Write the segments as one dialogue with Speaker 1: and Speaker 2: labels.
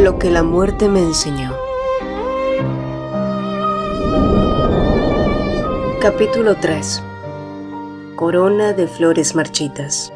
Speaker 1: Lo que la muerte me enseñó. Capítulo 3. Corona de flores marchitas.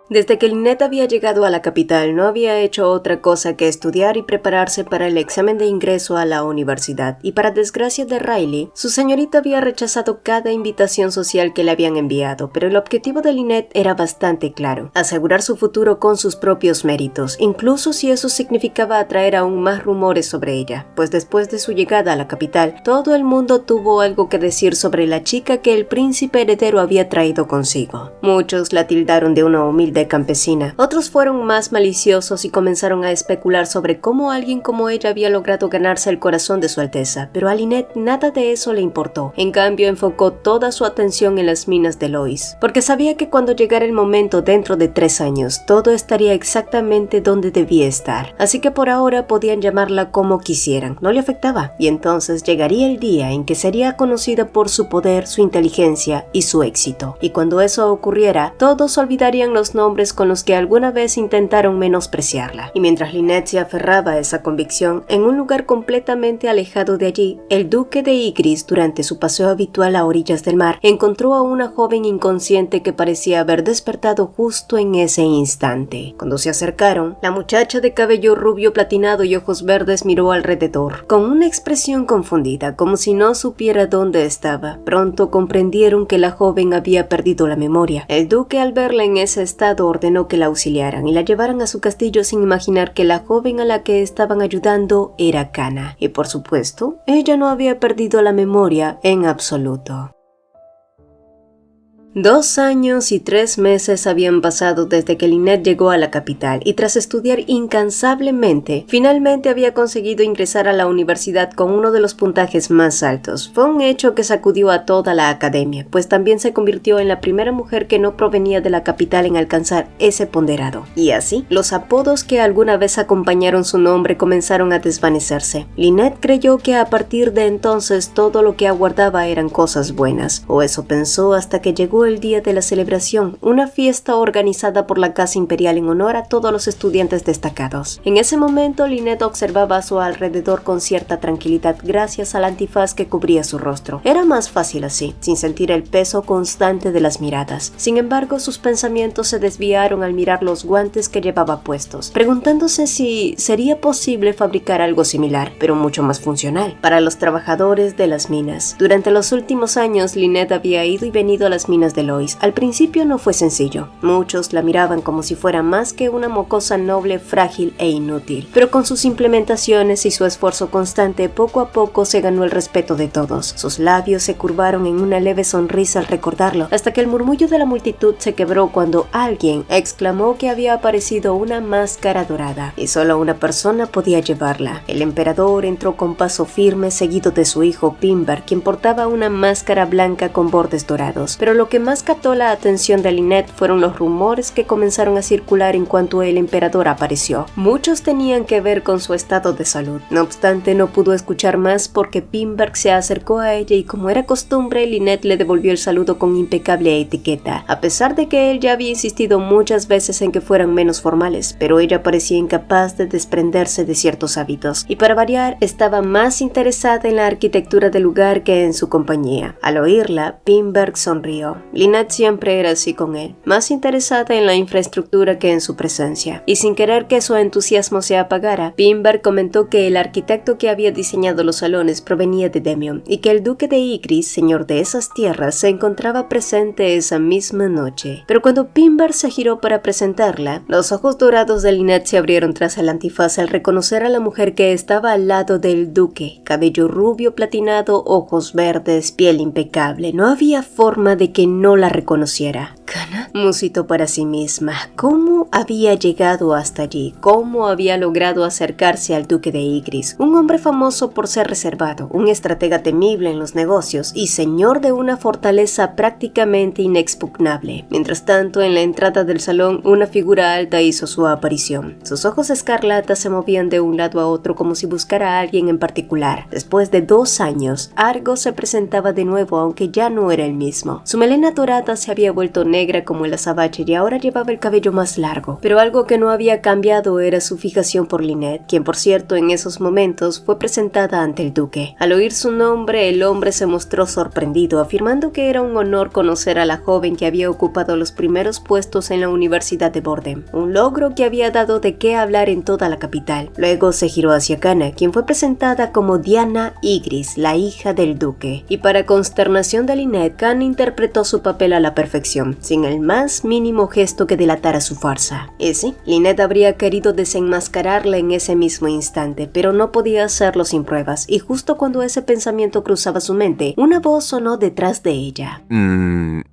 Speaker 1: Desde que Lynette había llegado a la capital, no había hecho otra cosa que estudiar y prepararse para el examen de ingreso a la universidad, y para desgracia de Riley, su señorita había rechazado cada invitación social que le habían enviado, pero el objetivo de Lynette era bastante claro: asegurar su futuro con sus propios méritos, incluso si eso significaba atraer aún más rumores sobre ella, pues después de su llegada a la capital, todo el mundo tuvo algo que decir sobre la chica que el príncipe heredero había traído consigo. Muchos la tildaron de una humilde campesina, otros fueron más maliciosos y comenzaron a especular sobre cómo alguien como ella había logrado ganarse el corazón de su alteza, pero a Lynette nada de eso le importó. En cambio, enfocó toda su atención en las minas de Lois, porque sabía que cuando llegara el momento dentro de 3 años, todo estaría exactamente donde debía estar, así que por ahora podían llamarla como quisieran, no le afectaba, y entonces llegaría el día en que sería conocida por su poder, su inteligencia y su éxito, y cuando eso ocurriera, todos olvidarían los nombres con los que alguna vez intentaron menospreciarla. Y mientras Lynette se aferraba a esa convicción, en un lugar completamente alejado de allí, el duque de Ygritte, durante su paseo habitual a orillas del mar, encontró a una joven inconsciente que parecía haber despertado justo en ese instante. Cuando se acercaron, la muchacha de cabello rubio platinado y ojos verdes miró alrededor, con una expresión confundida, como si no supiera dónde estaba. Pronto comprendieron que la joven había perdido la memoria. El duque, al verla en ese estado, ordenó que la auxiliaran y la llevaran a su castillo sin imaginar que la joven a la que estaban ayudando era Cana. Y por supuesto, ella no había perdido la memoria en absoluto. 2 años y 3 meses habían pasado desde que Lynette llegó a la capital y tras estudiar incansablemente, finalmente había conseguido ingresar a la universidad con uno de los puntajes más altos. Fue un hecho que sacudió a toda la academia, pues también se convirtió en la primera mujer que no provenía de la capital en alcanzar ese ponderado. Y así, los apodos que alguna vez acompañaron su nombre comenzaron a desvanecerse. Lynette creyó que a partir de entonces todo lo que aguardaba eran cosas buenas, o eso pensó hasta que llegó el día de la celebración, una fiesta organizada por la Casa Imperial en honor a todos los estudiantes destacados. En ese momento, Lynette observaba a su alrededor con cierta tranquilidad gracias al antifaz que cubría su rostro. Era más fácil así, sin sentir el peso constante de las miradas. Sin embargo, sus pensamientos se desviaron al mirar los guantes que llevaba puestos, preguntándose si sería posible fabricar algo similar, pero mucho más funcional, para los trabajadores de las minas. Durante los últimos años, Lynette había ido y venido a las minas de Lois. Al principio no fue sencillo. Muchos la miraban como si fuera más que una mocosa noble, frágil e inútil. Pero con sus implementaciones y su esfuerzo constante, poco a poco se ganó el respeto de todos. Sus labios se curvaron en una leve sonrisa al recordarlo, hasta que el murmullo de la multitud se quebró cuando alguien exclamó que había aparecido una máscara dorada, y solo una persona podía llevarla. El emperador entró con paso firme, seguido de su hijo Pimber, quien portaba una máscara blanca con bordes dorados. Pero lo que más captó la atención de Lynette fueron los rumores que comenzaron a circular en cuanto el emperador apareció. Muchos tenían que ver con su estado de salud. No obstante, no pudo escuchar más porque Pimberg se acercó a ella y, como era costumbre, Lynette le devolvió el saludo con impecable etiqueta, a pesar de que él ya había insistido muchas veces en que fueran menos formales, pero ella parecía incapaz de desprenderse de ciertos hábitos, y para variar, estaba más interesada en la arquitectura del lugar que en su compañía. Al oírla, Pimberg sonrió. Lynette siempre era así con él, más interesada en la infraestructura que en su presencia, y sin querer que su entusiasmo se apagara, Pimberg comentó que el arquitecto que había diseñado los salones provenía de Demion, y que el duque de Ygritte, señor de esas tierras, se encontraba presente esa misma noche. Pero cuando Pimberg se giró para presentarla, los ojos dorados de Lynette se abrieron tras el antifaz al reconocer a la mujer que estaba al lado del duque, cabello rubio platinado, ojos verdes, piel impecable. No había forma de que no la reconociera. ¿Cana? Musitó para sí misma. ¿Cómo había llegado hasta allí? ¿Cómo había logrado acercarse al duque de Ygritte? Un hombre famoso por ser reservado, un estratega temible en los negocios y señor de una fortaleza prácticamente inexpugnable. Mientras tanto, en la entrada del salón, una figura alta hizo su aparición. Sus ojos escarlatas se movían de un lado a otro como si buscara a alguien en particular. Después de 2 años, Argo se presentaba de nuevo, aunque ya no era el mismo. Su melena dorada se había vuelto negra negra como el azabache y ahora llevaba el cabello más largo. Pero algo que no había cambiado era su fijación por Lynette, quien por cierto en esos momentos fue presentada ante el duque. Al oír su nombre, el hombre se mostró sorprendido, afirmando que era un honor conocer a la joven que había ocupado los primeros puestos en la Universidad de Borden, un logro que había dado de qué hablar en toda la capital. Luego se giró hacia Kana, quien fue presentada como Diana Ygritte, la hija del duque, y para consternación de Lynette, Kana interpretó su papel a la perfección, sin el más mínimo gesto que delatara su farsa. Y sí, Lynette habría querido desenmascararla en ese mismo instante, pero no podía hacerlo sin pruebas, y justo cuando ese pensamiento cruzaba su mente, una voz sonó detrás de ella.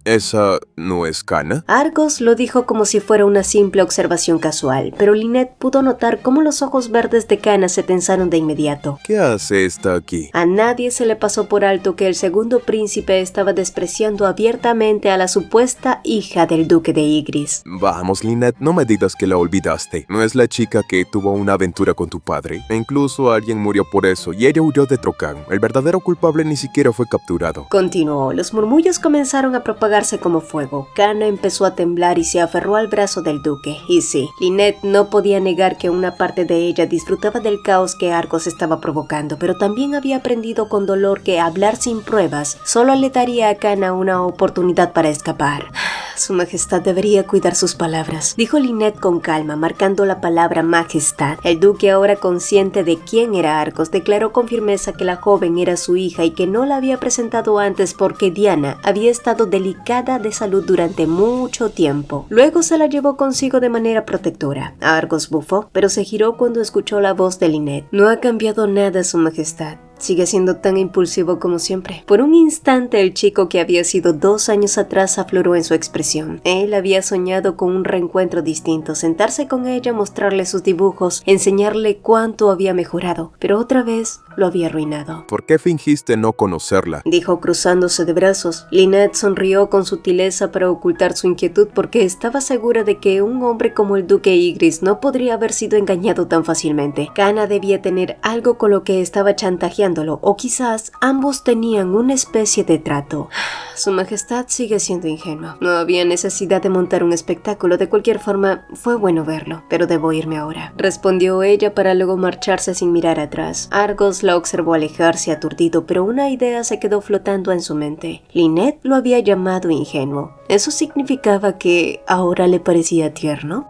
Speaker 2: ¿Esa no es Kana?
Speaker 1: Argos lo dijo como si fuera una simple observación casual, pero Lynette pudo notar cómo los ojos verdes de Kana se tensaron de inmediato.
Speaker 2: ¿Qué hace esta aquí?
Speaker 1: A nadie se le pasó por alto que el segundo príncipe estaba despreciando abiertamente a la supuesta hija del duque de Ygritte.
Speaker 2: Vamos, Lynette, no me digas que la olvidaste. ¿No es la chica que tuvo una aventura con tu padre? E incluso alguien murió por eso y ella huyó de Trocán. El verdadero culpable ni siquiera fue capturado.
Speaker 1: Continuó. Los murmullos comenzaron a propagarse como fuego. Kana empezó a temblar y se aferró al brazo del duque. Y sí, Lynette no podía negar que una parte de ella disfrutaba del caos que Argos estaba provocando, pero también había aprendido con dolor que hablar sin pruebas solo le daría a Kana una oportunidad para escapar. Su majestad debería cuidar sus palabras, dijo Lynette con calma, marcando la palabra majestad. El duque, ahora consciente de quién era Argos, declaró con firmeza que la joven era su hija y que no la había presentado antes porque Diana había estado delicada de salud durante mucho tiempo. Luego se la llevó consigo de manera protectora. Argos bufó, pero se giró cuando escuchó la voz de Lynette. No ha cambiado nada, su majestad. Sigue siendo tan impulsivo como siempre. Por un instante el chico que había sido 2 años atrás afloró en su expresión. Él había soñado con un reencuentro distinto, sentarse con ella, mostrarle sus dibujos, enseñarle cuánto había mejorado, pero otra vez lo había arruinado.
Speaker 2: ¿Por qué fingiste no conocerla?,
Speaker 1: dijo cruzándose de brazos. Lynette sonrió con sutileza para ocultar su inquietud porque estaba segura de que un hombre como el duque Ygritte no podría haber sido engañado tan fácilmente. Kana debía tener algo con lo que estaba chantajeando, o quizás ambos tenían una especie de trato. Su majestad sigue siendo ingenua. No había necesidad de montar un espectáculo. De cualquier forma, fue bueno verlo, pero debo irme ahora, respondió ella para luego marcharse sin mirar atrás. Argos la observó alejarse aturdido, pero una idea se quedó flotando en su mente. Lynette lo había llamado ingenuo. ¿Eso significaba que ahora le parecía tierno?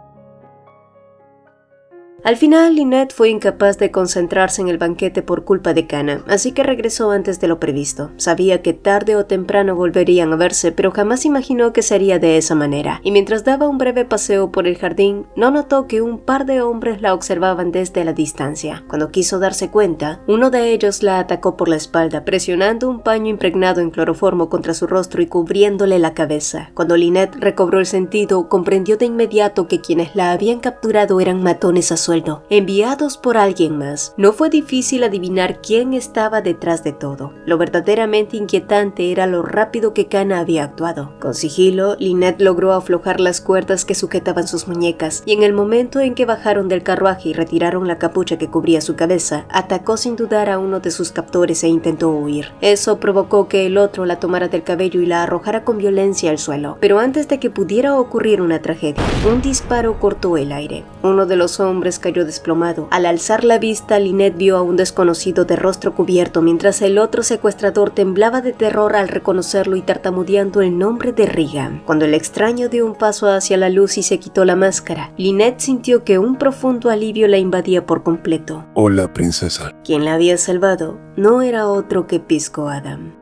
Speaker 1: Al final, Lynette fue incapaz de concentrarse en el banquete por culpa de Kana, así que regresó antes de lo previsto. Sabía que tarde o temprano volverían a verse, pero jamás imaginó que sería de esa manera. Y mientras daba un breve paseo por el jardín, no notó que un par de hombres la observaban desde la distancia. Cuando quiso darse cuenta, uno de ellos la atacó por la espalda, presionando un paño impregnado en cloroformo contra su rostro y cubriéndole la cabeza. Cuando Lynette recobró el sentido, comprendió de inmediato que quienes la habían capturado eran matones a sueldo, enviados por alguien más. No fue difícil adivinar quién estaba detrás de todo. Lo verdaderamente inquietante era lo rápido que Kana había actuado. Con sigilo, Lynette logró aflojar las cuerdas que sujetaban sus muñecas, y en el momento en que bajaron del carruaje y retiraron la capucha que cubría su cabeza, atacó sin dudar a uno de sus captores e intentó huir. Eso provocó que el otro la tomara del cabello y la arrojara con violencia al suelo. Pero antes de que pudiera ocurrir una tragedia, un disparo cortó el aire. Uno de los hombres cayó desplomado. Al alzar la vista, Lynette vio a un desconocido de rostro cubierto, mientras el otro secuestrador temblaba de terror al reconocerlo y tartamudeando el nombre de Regan. Cuando el extraño dio un paso hacia la luz y se quitó la máscara, Lynette sintió que un profundo alivio la invadía por completo.
Speaker 2: Hola, princesa.
Speaker 1: Quien la había salvado no era otro que Pisco Adam.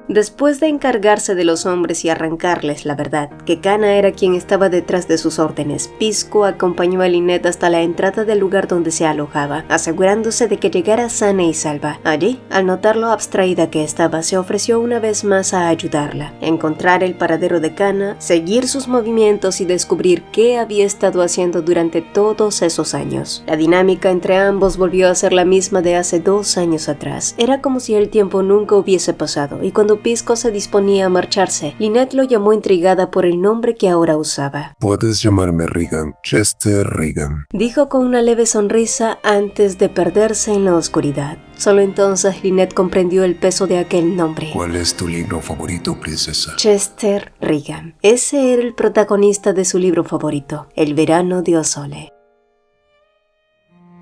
Speaker 1: Después de encargarse de los hombres y arrancarles la verdad, que Kana era quien estaba detrás de sus órdenes, Pisco acompañó a Lynette hasta la entrada del lugar donde se alojaba, asegurándose de que llegara sana y salva. Allí, al notar lo abstraída que estaba, se ofreció una vez más a ayudarla, encontrar el paradero de Kana, seguir sus movimientos y descubrir qué había estado haciendo durante todos esos años. La dinámica entre ambos volvió a ser la misma de hace 2 años atrás. Era como si el tiempo nunca hubiese pasado, y cuando Pisco se disponía a marcharse, Lynette lo llamó intrigada por el nombre que ahora usaba.
Speaker 2: Puedes llamarme Regan, Chester Regan,
Speaker 1: dijo con una leve sonrisa antes de perderse en la oscuridad. Solo entonces Lynette comprendió el peso de aquel nombre.
Speaker 3: ¿Cuál es tu libro favorito, princesa?
Speaker 1: Chester Regan. Ese era el protagonista de su libro favorito, El verano de Osole.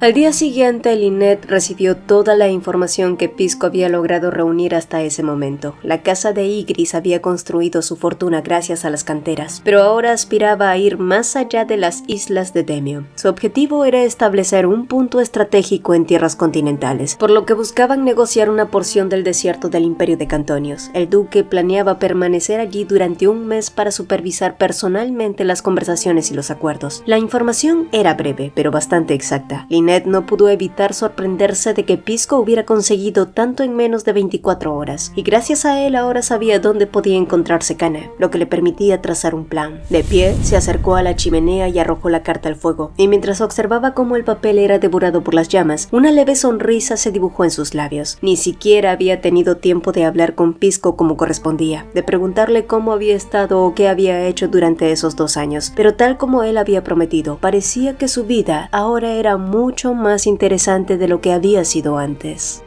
Speaker 1: Al día siguiente, Lynette recibió toda la información que Pisco había logrado reunir hasta ese momento. La casa de Ygritte había construido su fortuna gracias a las canteras, pero ahora aspiraba a ir más allá de las islas de Demio. Su objetivo era establecer un punto estratégico en tierras continentales, por lo que buscaban negociar una porción del desierto del Imperio de Cantonios. El duque planeaba permanecer allí durante un mes para supervisar personalmente las conversaciones y los acuerdos. La información era breve, pero bastante exacta. Lynette no pudo evitar sorprenderse de que Pisco hubiera conseguido tanto en menos de 24 horas, y gracias a él ahora sabía dónde podía encontrarse Cana, lo que le permitía trazar un plan. De pie, se acercó a la chimenea y arrojó la carta al fuego, y mientras observaba cómo el papel era devorado por las llamas, una leve sonrisa se dibujó en sus labios. Ni siquiera había tenido tiempo de hablar con Pisco como correspondía, de preguntarle cómo había estado o qué había hecho durante esos 2 años, pero tal como él había prometido, parecía que su vida ahora era mucho más interesante de lo que había sido antes.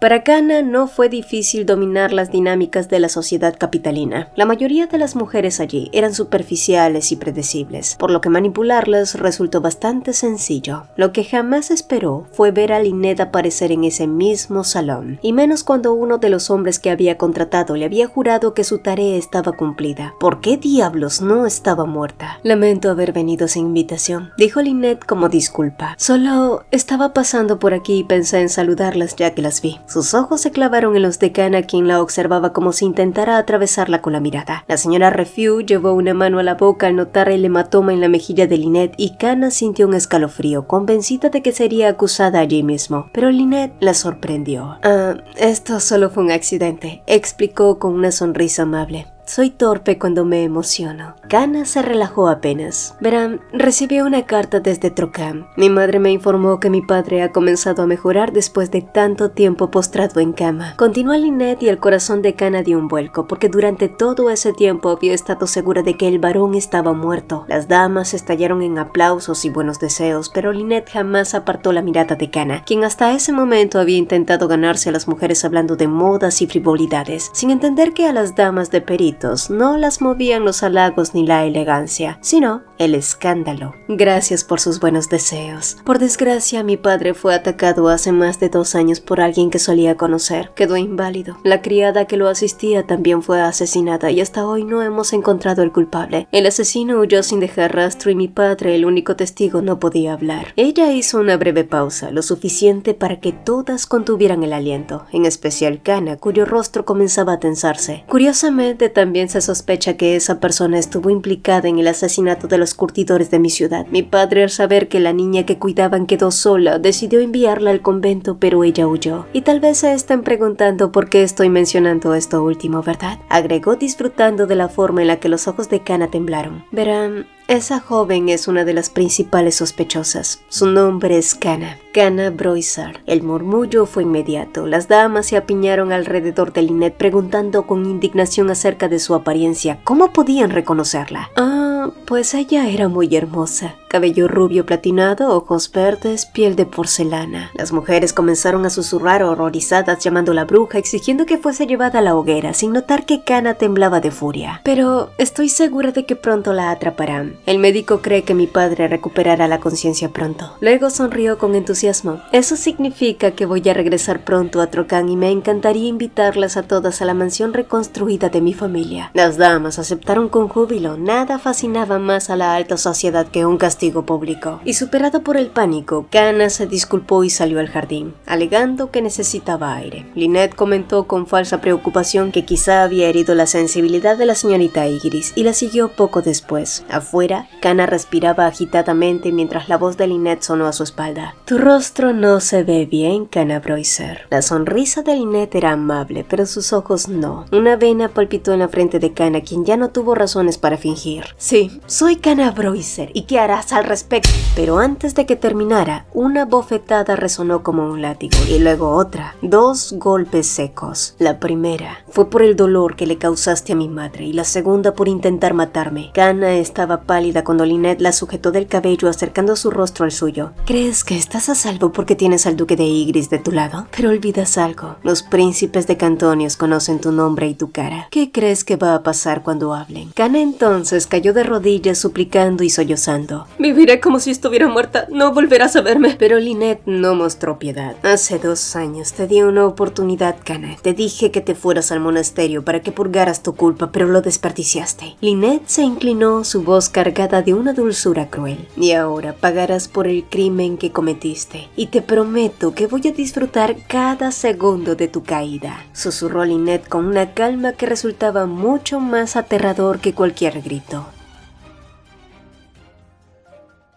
Speaker 1: Para Cana no fue difícil dominar las dinámicas de la sociedad capitalina. La mayoría de las mujeres allí eran superficiales y predecibles, por lo que manipularlas resultó bastante sencillo. Lo que jamás esperó fue ver a Lynette aparecer en ese mismo salón, y menos cuando uno de los hombres que había contratado le había jurado que su tarea estaba cumplida. ¿Por qué diablos no estaba muerta? Lamento haber venido sin invitación, dijo Lynette como disculpa. Solo estaba pasando por aquí y pensé en saludarlas ya que las vi. Sus ojos se clavaron en los de Cana, quien la observaba como si intentara atravesarla con la mirada. La señora Refuse llevó una mano a la boca al notar el hematoma en la mejilla de Lynette y Cana sintió un escalofrío, convencida de que sería acusada allí mismo. Pero Lynette la sorprendió. Esto solo fue un accidente, explicó con una sonrisa amable. Soy torpe cuando me emociono. Cana se relajó apenas. Verán, recibí una carta desde Trocam. Mi madre me informó que mi padre ha comenzado a mejorar después de tanto tiempo postrado en cama. Continuó Lynette y el corazón de Cana dio un vuelco, porque durante todo ese tiempo había estado segura de que el varón estaba muerto. Las damas estallaron en aplausos y buenos deseos, pero Lynette jamás apartó la mirada de Cana, quien hasta ese momento había intentado ganarse a las mujeres hablando de modas y frivolidades, sin entender que a las damas de Perito no las movían los halagos ni la elegancia, sino el escándalo. Gracias por sus buenos deseos. Por desgracia, mi padre fue atacado hace más de 2 años por alguien que solía conocer. Quedó inválido. La criada que lo asistía también fue asesinada y hasta hoy no hemos encontrado el culpable. El asesino huyó sin dejar rastro y mi padre, el único testigo, no podía hablar. Ella hizo una breve pausa, lo suficiente para que todas contuvieran el aliento, en especial Cana, cuyo rostro comenzaba a tensarse. Curiosamente, también se sospecha que esa persona estuvo implicada en el asesinato de los curtidores de mi ciudad. Mi padre, al saber que la niña que cuidaban quedó sola, decidió enviarla al convento, pero ella huyó. Y tal vez se estén preguntando por qué estoy mencionando esto último, ¿verdad? Agregó, disfrutando de la forma en la que los ojos de Cana temblaron. Verán, esa joven es una de las principales sospechosas. Su nombre es Cana Broysar. El murmullo fue inmediato. Las damas se apiñaron alrededor de Lynette preguntando con indignación acerca de su apariencia. ¿Cómo podían reconocerla? Pues ella era muy hermosa. Cabello rubio platinado, ojos verdes, piel de porcelana. Las mujeres comenzaron a susurrar horrorizadas llamando a la bruja, exigiendo que fuese llevada a la hoguera, sin notar que Cana temblaba de furia. Pero estoy segura de que pronto la atraparán. El médico cree que mi padre recuperará la conciencia pronto. Luego sonrió con entusiasmo. Eso significa que voy a regresar pronto a Trocán y me encantaría invitarlas a todas a la mansión reconstruida de mi familia. Las damas aceptaron con júbilo. Nada fascinaba más a la alta sociedad que un castigo público. Y superado por el pánico, Cana se disculpó y salió al jardín, alegando que necesitaba aire. Lynette comentó con falsa preocupación que quizá había herido la sensibilidad de la señorita Ygritte y la siguió poco después. Afuera, Cana respiraba agitadamente mientras la voz de Lynette sonó a su espalda. Tu rostro no se ve bien, Cana Broysar. La sonrisa de Lynette era amable, pero sus ojos no. Una vena palpitó en la frente de Cana, quien ya no tuvo razones para fingir. Sí, soy Cana Broysar. ¿Y qué harás al respecto. Pero antes de que terminara, una bofetada resonó como un látigo y luego otra. 2 golpes secos. La primera fue por el dolor que le causaste a mi madre y la segunda por intentar matarme. Kana estaba pálida cuando Lynette la sujetó del cabello acercando su rostro al suyo. ¿Crees que estás a salvo porque tienes al duque de Ygritte de tu lado? Pero olvidas algo. Los príncipes de Cantonios conocen tu nombre y tu cara. ¿Qué crees que va a pasar cuando hablen? Kana entonces cayó de rodillas suplicando y sollozando. Viviré como si estuviera muerta. No volverás a verme. Pero Lynette no mostró piedad. Hace 2 años te di una oportunidad, Kana. Te dije que te fueras al monasterio para que purgaras tu culpa, pero lo desperdiciaste. Lynette se inclinó, su voz cargada de una dulzura cruel. Y ahora pagarás por el crimen que cometiste. Y te prometo que voy a disfrutar cada segundo de tu caída. Susurró Lynette con una calma que resultaba mucho más aterrador que cualquier grito.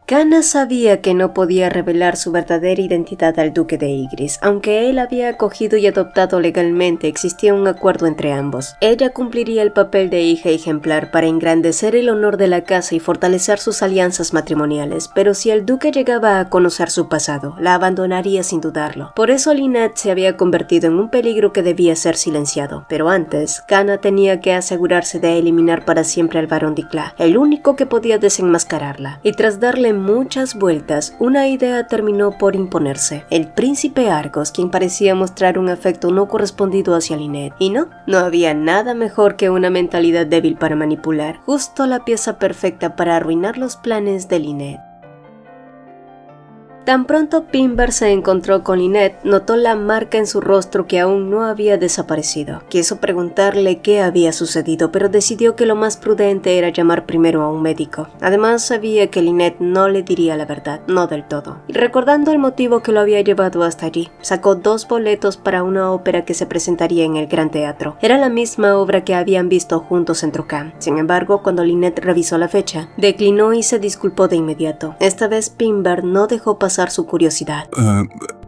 Speaker 1: Kana sabía que no podía revelar su verdadera identidad al duque de Ygritte, aunque él había acogido y adoptado legalmente, existía un acuerdo entre ambos. Ella cumpliría el papel de hija ejemplar para engrandecer el honor de la casa y fortalecer sus alianzas matrimoniales, pero si el duque llegaba a conocer su pasado, la abandonaría sin dudarlo. Por eso Lynette se había convertido en un peligro que debía ser silenciado. Pero antes, Kana tenía que asegurarse de eliminar para siempre al barón Dicla, el único que podía desenmascararla, y tras darle muchas vueltas, una idea terminó por imponerse. El príncipe Argos, quien parecía mostrar un afecto no correspondido hacia Lynette. Y no había nada mejor que una mentalidad débil para manipular, justo la pieza perfecta para arruinar los planes de Lynette. Tan pronto Finbar se encontró con Lynette, notó la marca en su rostro que aún no había desaparecido. Quiso preguntarle qué había sucedido, pero decidió que lo más prudente era llamar primero a un médico. Además sabía que Lynette no le diría la verdad, no del todo. Y recordando el motivo que lo había llevado hasta allí, sacó 2 boletos para una ópera que se presentaría en el Gran Teatro. Era la misma obra que habían visto juntos en Trocán. Sin embargo, cuando Lynette revisó la fecha, declinó y se disculpó de inmediato. Esta vez Finbar no dejó pasar su curiosidad.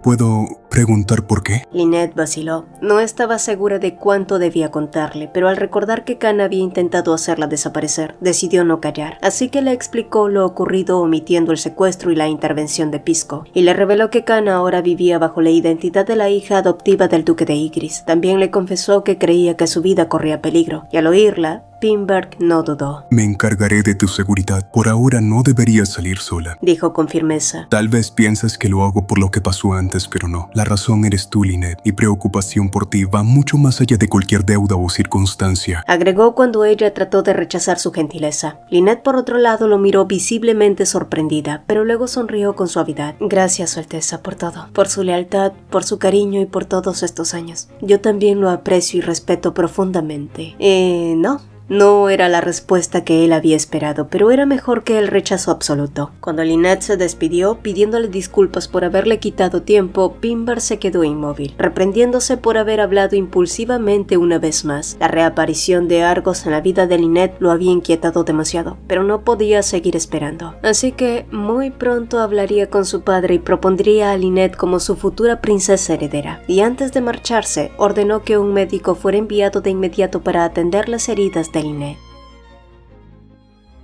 Speaker 3: ¿Puedo preguntar por qué?
Speaker 1: Lynette vaciló. No estaba segura de cuánto debía contarle, pero al recordar que Kana había intentado hacerla desaparecer, decidió no callar. Así que le explicó lo ocurrido omitiendo el secuestro y la intervención de Pisco, y le reveló que Kana ahora vivía bajo la identidad de la hija adoptiva del duque de Ygritte. También le confesó que creía que su vida corría peligro, y al oírla, Finbar no dudó.
Speaker 3: Me encargaré de tu seguridad. Por ahora no deberías salir sola,
Speaker 1: dijo con firmeza.
Speaker 3: Tal vez pienses que lo hago por lo que pasó antes, pero no. La razón eres tú, Lynette. Mi preocupación por ti va mucho más allá de cualquier deuda o circunstancia,
Speaker 1: agregó cuando ella trató de rechazar su gentileza. Lynette, por otro lado, lo miró visiblemente sorprendida, pero luego sonrió con suavidad. Gracias, Su Alteza, por todo. Por su lealtad, por su cariño y por todos estos años. Yo también lo aprecio y respeto profundamente. No era la respuesta que él había esperado, pero era mejor que el rechazo absoluto. Cuando Lynette se despidió, pidiéndole disculpas por haberle quitado tiempo, Finbar se quedó inmóvil, reprendiéndose por haber hablado impulsivamente una vez más. La reaparición de Argos en la vida de Lynette lo había inquietado demasiado, pero no podía seguir esperando. Así que muy pronto hablaría con su padre y propondría a Lynette como su futura princesa heredera. Y antes de marcharse, ordenó que un médico fuera enviado de inmediato para atender las heridas de Lynette.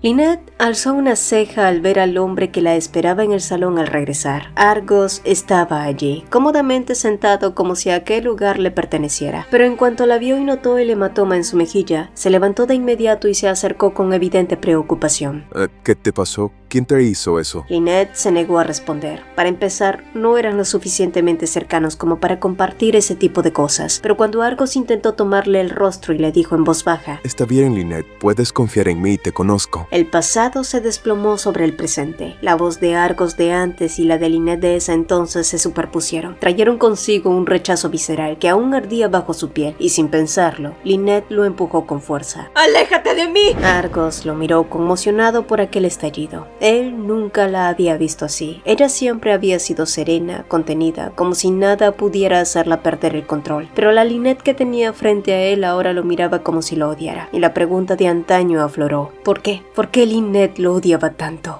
Speaker 1: Lynette alzó una ceja al ver al hombre que la esperaba en el salón al regresar. Argos estaba allí, cómodamente sentado como si aquel lugar le perteneciera. Pero en cuanto la vio y notó el hematoma en su mejilla, se levantó de inmediato y se acercó con evidente preocupación.
Speaker 2: ¿Qué te pasó? ¿Quién te hizo eso?
Speaker 1: Lynette se negó a responder. Para empezar, no eran lo suficientemente cercanos como para compartir ese tipo de cosas. Pero cuando Argos intentó tomarle el rostro y le dijo en voz baja:
Speaker 2: Está bien, Lynette, puedes confiar en mí, te conozco.
Speaker 1: El pasado se desplomó sobre el presente. La voz de Argos de antes y la de Lynette de esa entonces se superpusieron. Trajeron consigo un rechazo visceral que aún ardía bajo su piel, y sin pensarlo, Lynette lo empujó con fuerza. ¡Aléjate de mí! Argos lo miró conmocionado por aquel estallido. Él nunca la había visto así. Ella siempre había sido serena, contenida, como si nada pudiera hacerla perder el control. Pero la Lynette que tenía frente a él ahora lo miraba como si lo odiara. Y la pregunta de antaño afloró. ¿Por qué? ¿Por qué Lynette lo odiaba tanto?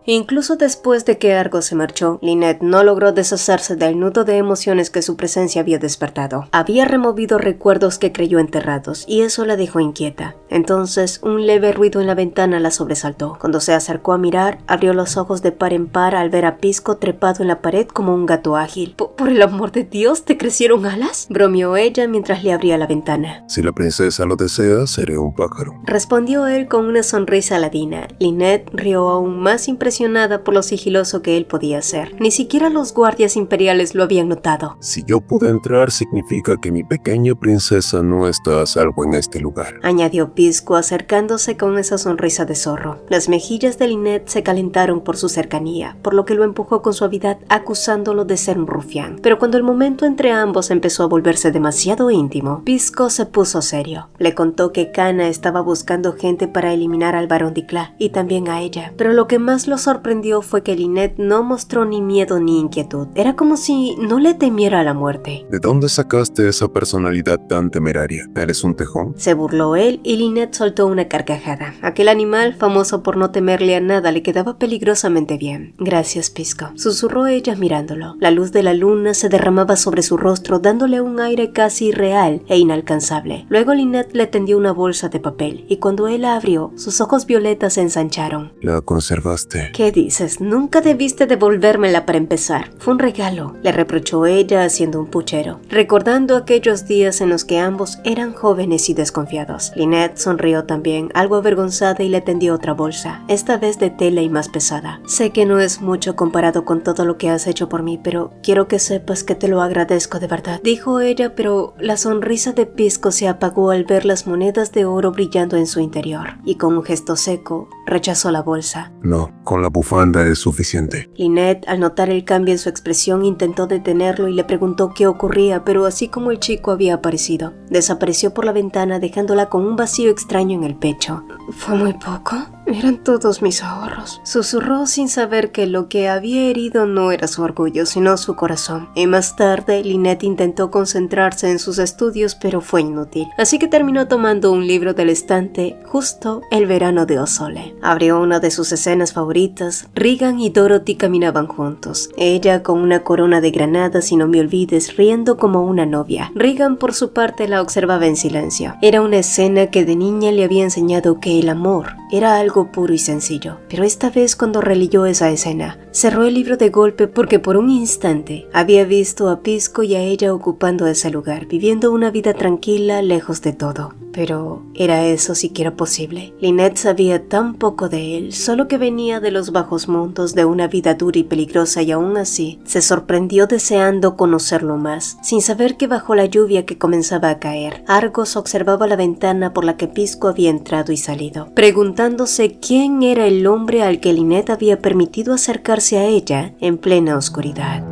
Speaker 1: Incluso después de que Argo se marchó, Lynette no logró deshacerse del nudo de emociones que su presencia había despertado. Había removido recuerdos que creyó enterrados, y eso la dejó inquieta. Entonces, un leve ruido en la ventana la sobresaltó. Cuando se acercó a mirar, abrió los ojos de par en par al ver a Pisco trepado en la pared como un gato ágil. ¿Por el amor de Dios, te crecieron alas?, bromeó ella mientras le abría la ventana.
Speaker 4: Si la princesa lo desea, seré un pájaro,
Speaker 1: respondió él con una sonrisa ladina. Lynette rió aún más impresionada por lo sigiloso que él podía ser. Ni siquiera los guardias imperiales lo habían notado.
Speaker 4: Si yo pude entrar, significa que mi pequeña princesa no está a salvo en este lugar,
Speaker 1: añadió Pisco acercándose con esa sonrisa de zorro. Las mejillas de Lynette se calentaron por su cercanía, por lo que lo empujó con suavidad acusándolo de ser un rufián. Pero cuando el momento entre ambos empezó a volverse demasiado íntimo, Pisco se puso serio. Le contó que Kana estaba buscando gente para eliminar al barón Dicla y también a ella. Pero lo que más lo sorprendió fue que Lynette no mostró ni miedo ni inquietud. Era como si no le temiera a la muerte.
Speaker 4: ¿De dónde sacaste esa personalidad tan temeraria? ¿Eres un tejón?,
Speaker 1: se burló él y Lynette soltó una carcajada. Aquel animal, famoso por no temerle a nada, le quedaba peligrosamente bien. Gracias, Pisco, susurró ella mirándolo. La luz de la luna se derramaba sobre su rostro, dándole un aire casi irreal e inalcanzable. Luego Lynette le tendió una bolsa de papel y cuando él la abrió, sus ojos violetas se ensancharon.
Speaker 4: ¿La conservaste?
Speaker 1: ¿Qué dices? Nunca debiste devolvérmela para empezar. Fue un regalo, le reprochó ella haciendo un puchero, recordando aquellos días en los que ambos eran jóvenes y desconfiados. Lynette sonrió también, algo avergonzada, y le tendió otra bolsa, esta vez de tela y más pesada. Sé que no es mucho comparado con todo lo que has hecho por mí, pero quiero que sepas que te lo agradezco de verdad, dijo ella, pero la sonrisa de Pisco se apagó al ver las monedas de oro brillando en su interior, y con un gesto seco, rechazó la bolsa.
Speaker 4: No, con la bufanda es suficiente.
Speaker 1: Lynette, al notar el cambio en su expresión, intentó detenerlo y le preguntó qué ocurría, pero así como el chico había aparecido, desapareció por la ventana dejándola con un vacío extraño en el pecho. ¿Fue muy poco? Eran todos mis ahorros, susurró sin saber que lo que había herido no era su orgullo, sino su corazón. Y más tarde, Lynette intentó concentrarse en sus estudios, pero fue inútil. Así que terminó tomando un libro del estante, justo El verano de Osole. Abrió una de sus escenas favoritas. Regan y Dorothy caminaban juntos. Ella con una corona de granadas y no me olvides, riendo como una novia. Regan, por su parte, la observaba en silencio. Era una escena que de niña le había enseñado que el amor era algo puro y sencillo, pero esta vez cuando releyó esa escena, cerró el libro de golpe porque por un instante había visto a Pisco y a ella ocupando ese lugar, viviendo una vida tranquila lejos de todo. Pero ¿era eso siquiera posible? Lynette sabía tan poco de él, solo que venía de los bajos mundos, de una vida dura y peligrosa, y aún así se sorprendió deseando conocerlo más, sin saber que bajo la lluvia que comenzaba a caer, Argos observaba la ventana por la que Pisco había entrado y salido, preguntándose quién era el hombre al que Lynette había permitido acercarse a ella en plena oscuridad.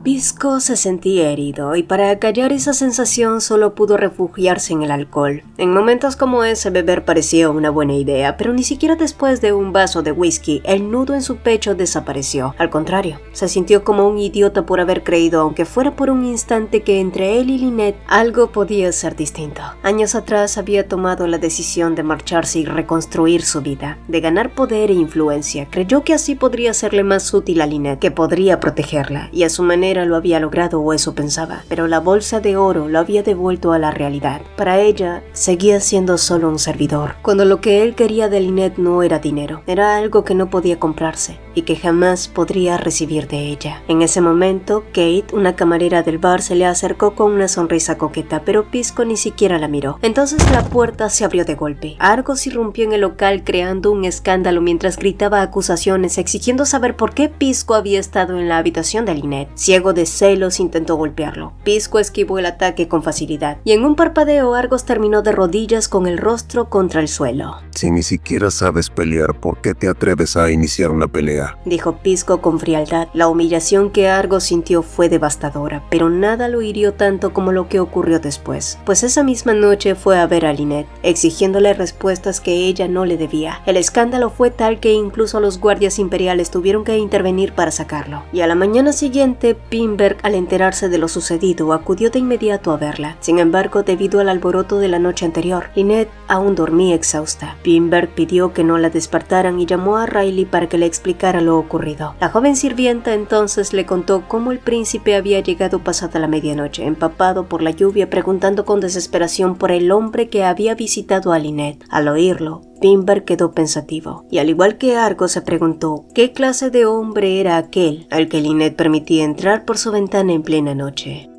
Speaker 1: Pisco se sentía herido y para acallar esa sensación solo pudo refugiarse en el alcohol. En momentos como ese beber parecía una buena idea, pero ni siquiera después de un vaso de whisky el nudo en su pecho desapareció. Al contrario, se sintió como un idiota por haber creído, aunque fuera por un instante, que entre él y Lynette algo podía ser distinto. Años atrás había tomado la decisión de marcharse y reconstruir su vida, de ganar poder e influencia. Creyó que así podría serle más útil a Lynette, que podría protegerla, y a su manera lo había logrado, o eso pensaba, pero la bolsa de oro lo había devuelto a la realidad. Para ella, seguía siendo solo un servidor, cuando lo que él quería de Lynette no era dinero, era algo que no podía comprarse y que jamás podría recibir de ella. En ese momento, Kate, una camarera del bar, se le acercó con una sonrisa coqueta, pero Pisco ni siquiera la miró. Entonces la puerta se abrió de golpe. Argos irrumpió en el local creando un escándalo mientras gritaba acusaciones, exigiendo saber por qué Pisco había estado en la habitación de Lynette. Ciego de celos, intentó golpearlo. Pisco esquivó el ataque con facilidad, y en un parpadeo Argos terminó de rodillas con el rostro contra el suelo.
Speaker 4: Si ni siquiera sabes pelear, ¿por qué te atreves a iniciar una pelea?,
Speaker 1: dijo Pisco con frialdad. La humillación que Argos sintió fue devastadora, pero nada lo hirió tanto como lo que ocurrió después, pues esa misma noche fue a ver a Lynette, exigiéndole respuestas que ella no le debía. El escándalo fue tal que incluso los guardias imperiales tuvieron que intervenir para sacarlo, y a la mañana siguiente Pinberg, al enterarse de lo sucedido, acudió de inmediato a verla. Sin embargo, debido al alboroto de la noche anterior, Lynette aún dormía exhausta. Pinberg pidió que no la despertaran y llamó a Riley para que le explicara lo ocurrido. La joven sirvienta entonces le contó cómo el príncipe había llegado pasada la medianoche, empapado por la lluvia, preguntando con desesperación por el hombre que había visitado a Lynette. Al oírlo, Pinberg quedó pensativo, y al igual que Argo se preguntó qué clase de hombre era aquel al que Lynette permitía entrar por su ventana en plena noche.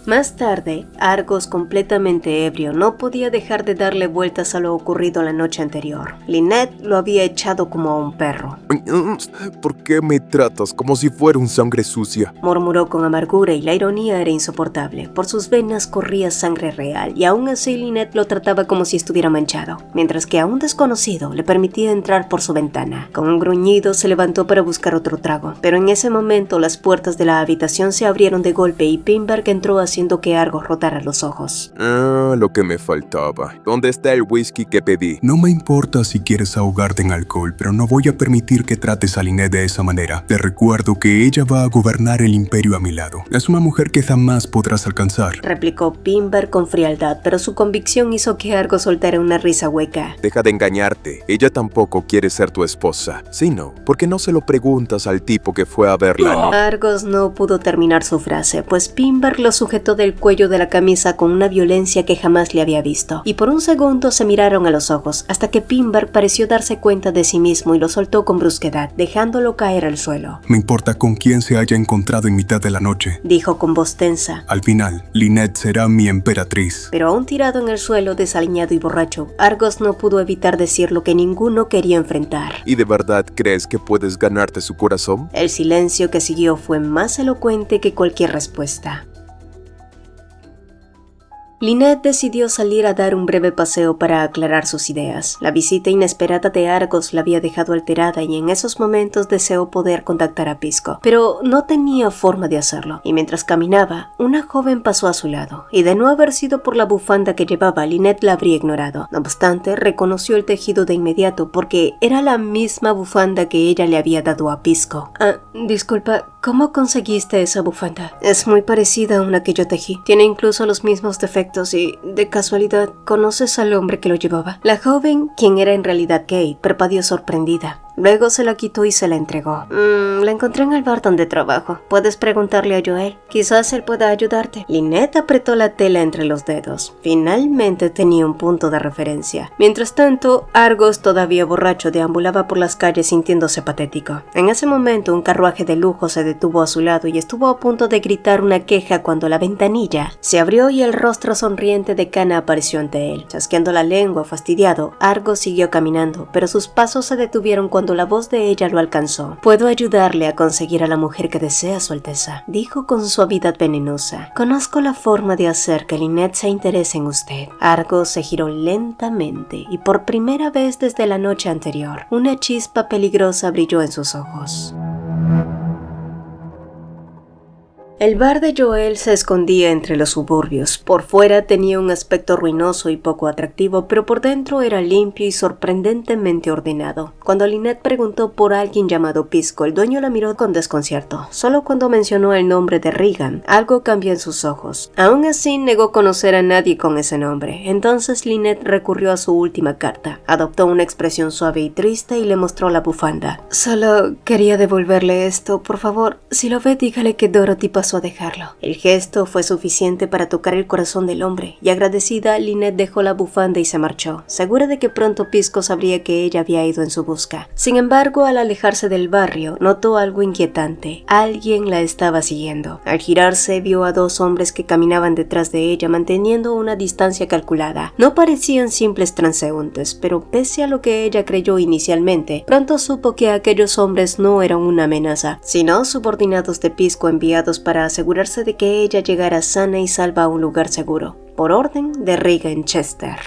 Speaker 1: Más tarde, Argos, completamente ebrio, no podía dejar de darle vueltas a lo ocurrido la noche anterior. Lynette lo había echado como a un perro.
Speaker 2: ¿Por qué me tratas como si fuera un sangre sucia?
Speaker 1: Murmuró con amargura y la ironía era insoportable. Por sus venas corría sangre real y aún así Lynette lo trataba como si estuviera manchado, mientras que a un desconocido le permitía entrar por su ventana. Con un gruñido se levantó para buscar otro trago, pero en ese momento las puertas de la habitación se abrieron de golpe y Pinberg entró haciendo que Argos rotara los ojos.
Speaker 2: Lo que me faltaba. ¿Dónde está el whisky que pedí?
Speaker 3: No me importa si quieres ahogarte en alcohol, pero no voy a permitir que trates a Lynette de esa manera. Te recuerdo que ella va a gobernar el imperio a mi lado. Es una mujer que jamás podrás alcanzar,
Speaker 1: replicó Pinberg con frialdad, pero su convicción hizo que Argos soltara una risa hueca.
Speaker 2: Deja de engañarte. Ella tampoco quiere ser tu esposa. Si no, ¿por qué no se lo preguntas al tipo que fue a verla?
Speaker 1: No. Argos no pudo terminar su frase, pues Pinberg lo sujetó del cuello de la camisa con una violencia que jamás le había visto, y por un segundo se miraron a los ojos, hasta que Pinberg pareció darse cuenta de sí mismo y lo soltó con brusquedad, dejándolo caer al suelo.
Speaker 3: Me importa con quién se haya encontrado en mitad de la noche,
Speaker 1: dijo con voz tensa.
Speaker 3: Al final, Lynette será mi emperatriz.
Speaker 1: Pero aún tirado en el suelo, desaliñado y borracho, Argos no pudo evitar decir lo que ninguno quería enfrentar.
Speaker 2: ¿Y de verdad crees que puedes ganarte su corazón?
Speaker 1: El silencio que siguió fue más elocuente que cualquier respuesta. Lynette decidió salir a dar un breve paseo para aclarar sus ideas. La visita inesperada de Argos la había dejado alterada y en esos momentos deseó poder contactar a Pisco, pero no tenía forma de hacerlo. Y mientras caminaba, una joven pasó a su lado, y de no haber sido por la bufanda que llevaba, Lynette la habría ignorado. No obstante, reconoció el tejido de inmediato porque era la misma bufanda que ella le había dado a Pisco. Disculpa, ¿cómo conseguiste esa bufanda? Es muy parecida a una que yo tejí. Tiene incluso los mismos defectos. Y, de casualidad, ¿conoces al hombre que lo llevaba? La joven, quien era en realidad Kate, parpadeó sorprendida. Luego se la quitó y se la entregó. La encontré en el bar donde trabajo. Puedes preguntarle a Joel. Quizás él pueda ayudarte. Lynette apretó la tela entre los dedos. Finalmente tenía un punto de referencia. Mientras tanto, Argos, todavía borracho, deambulaba por las calles sintiéndose patético. En ese momento, un carruaje de lujo se detuvo a su lado y estuvo a punto de gritar una queja cuando la ventanilla se abrió y el rostro sonriente de Cana apareció ante él. Chasqueando la lengua, fastidiado, Argos siguió caminando, pero sus pasos se detuvieron cuando la voz de ella lo alcanzó. Puedo ayudarle a conseguir a la mujer que desea, Su Alteza, dijo con suavidad venenosa. Conozco la forma de hacer que Lynette se interese en usted. Argos se giró lentamente y por primera vez desde la noche anterior, una chispa peligrosa brilló en sus ojos. El bar de Joel se escondía entre los suburbios. Por fuera tenía un aspecto ruinoso y poco atractivo, pero por dentro era limpio y sorprendentemente ordenado. Cuando Lynette preguntó por alguien llamado Pisco, el dueño la miró con desconcierto. Solo cuando mencionó el nombre de Regan, algo cambió en sus ojos. Aún así, negó conocer a nadie con ese nombre. Entonces Lynette recurrió a su última carta. Adoptó una expresión suave y triste y le mostró la bufanda. Solo quería devolverle esto, por favor. Si lo ve, dígale que Dorothy pasó a dejarlo. El gesto fue suficiente para tocar el corazón del hombre, y agradecida, Lynette dejó la bufanda y se marchó, segura de que pronto Pisco sabría que ella había ido en su busca. Sin embargo, al alejarse del barrio, notó algo inquietante. Alguien la estaba siguiendo. Al girarse, vio a dos hombres que caminaban detrás de ella, manteniendo una distancia calculada. No parecían simples transeúntes, pero pese a lo que ella creyó inicialmente, pronto supo que aquellos hombres no eran una amenaza, sino subordinados de Pisco enviados para asegurarse de que ella llegara sana y salva a un lugar seguro, por orden de Regan Chester.